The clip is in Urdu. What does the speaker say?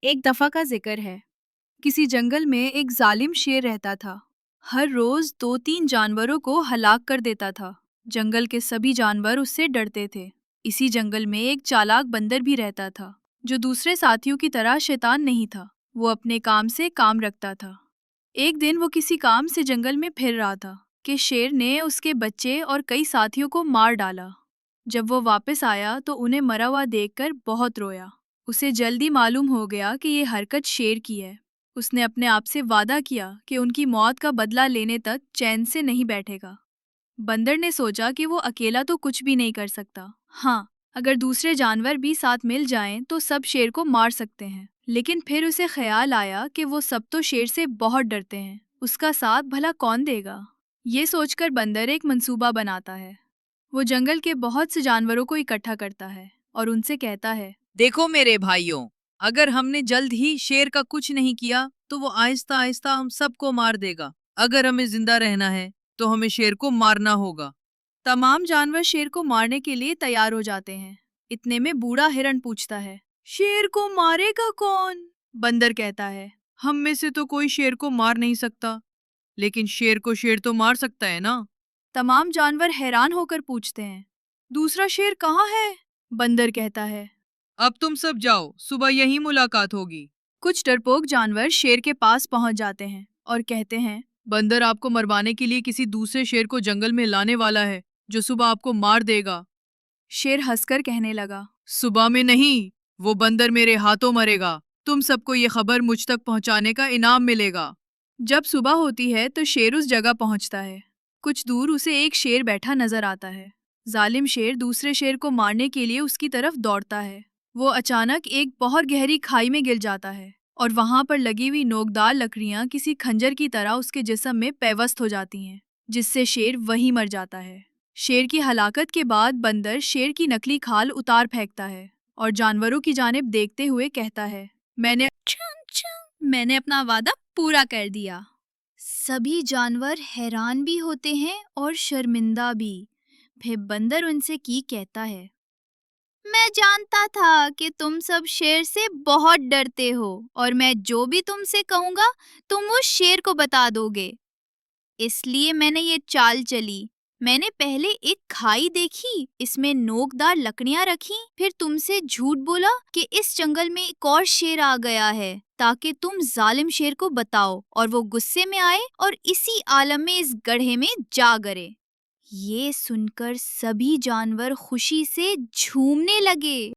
ایک دفعہ کا ذکر ہے۔ کسی جنگل میں ایک ظالم شیر رہتا تھا۔ ہر روز 2-3 جانوروں کو ہلاک کر دیتا تھا۔ جنگل کے سبھی جانور اس سے ڈرتے تھے۔ اسی جنگل میں ایک چالاک بندر بھی رہتا تھا جو دوسرے ساتھیوں کی طرح شیطان نہیں تھا۔ وہ اپنے کام سے کام رکھتا تھا۔ ایک دن وہ کسی کام سے جنگل میں پھر رہا تھا کہ شیر نے اس کے بچے اور کئی ساتھیوں کو مار ڈالا۔ جب وہ واپس آیا تو انہیں مرا ہوا دیکھ کر بہت رویا۔ اسے جلدی معلوم ہو گیا کہ یہ حرکت شیر کی ہے۔ اس نے اپنے آپ سے وعدہ کیا کہ ان کی موت کا بدلہ لینے تک چین سے نہیں بیٹھے گا۔ بندر نے سوچا کہ وہ اکیلا تو کچھ بھی نہیں کر سکتا۔ ہاں، اگر دوسرے جانور بھی ساتھ مل جائیں تو سب شیر کو مار سکتے ہیں۔ لیکن پھر اسے خیال آیا کہ وہ سب تو شیر سے بہت ڈرتے ہیں، اس کا ساتھ بھلا کون دے گا؟ یہ سوچ کر بندر ایک منصوبہ بناتا ہے۔ وہ جنگل کے بہت سے جانوروں کو اکٹھا کرتا ہے اور ان سے کہتا ہے، دیکھو میرے بھائیوں، اگر ہم نے جلد ہی شیر کا کچھ نہیں کیا تو وہ آہستہ آہستہ ہم سب کو مار دے گا۔ اگر ہمیں زندہ رہنا ہے تو ہمیں شیر کو مارنا ہوگا۔ تمام جانور شیر کو مارنے کے لیے تیار ہو جاتے ہیں۔ اتنے میں بوڑھا ہرن پوچھتا ہے، شیر کو مارے گا کون؟ بندر کہتا ہے، ہم میں سے تو کوئی شیر کو مار نہیں سکتا، لیکن شیر کو شیر تو مار سکتا ہے نا۔ تمام جانور حیران ہو کر پوچھتے ہیں، دوسرا شیر کہاں ہے؟ بندر کہتا ہے، اب تم سب جاؤ، صبح یہی ملاقات ہوگی۔ کچھ ڈرپوک جانور شیر کے پاس پہنچ جاتے ہیں اور کہتے ہیں، بندر آپ کو مروانے کے لیے کسی دوسرے شیر کو جنگل میں لانے والا ہے جو صبح آپ کو مار دے گا۔ شیر ہنس کر کہنے لگا، صبح میں نہیں، وہ بندر میرے ہاتھوں مرے گا۔ تم سب کو یہ خبر مجھ تک پہنچانے کا انعام ملے گا۔ جب صبح ہوتی ہے تو شیر اس جگہ پہنچتا ہے۔ کچھ دور اسے ایک شیر بیٹھا نظر آتا ہے۔ ظالم شیر دوسرے شیر کو مارنے کے لیے اس کی طرف دوڑتا ہے۔ وہ اچانک ایک بہت گہری کھائی میں گر جاتا ہے اور وہاں پر لگی ہوئی نوکدار لکڑیاں کسی کھنجر کی طرح اس کے جسم میں پیوست ہو جاتی ہیں، جس سے شیر وہیں مر جاتا ہے۔ شیر کی ہلاکت کے بعد بندر شیر کی نکلی کھال اتار پھینکتا ہے اور جانوروں کی جانب دیکھتے ہوئے کہتا ہے، میں نے اپنا وعدہ پورا کر دیا۔ سبھی جانور حیران بھی ہوتے ہیں اور شرمندہ بھی۔ پھر بندر ان سے کہتا ہے، میں جانتا تھا کہ تم سب شیر سے بہت ڈرتے ہو اور میں جو بھی تم سے کہوں گا تم وہ شیر کو بتا دو گے، اس لیے میں نے یہ چال چلی۔ میں نے پہلے ایک کھائی دیکھی، اس میں نوکدار لکڑیاں رکھی، پھر تم سے جھوٹ بولا کہ اس جنگل میں ایک اور شیر آ گیا ہے تاکہ تم ظالم شیر کو بتاؤ اور وہ غصے میں آئے اور اسی عالم میں اس گڑھے میں جا گرے۔ یہ سن کر سبھی جانور خوشی سے جھومنے لگے۔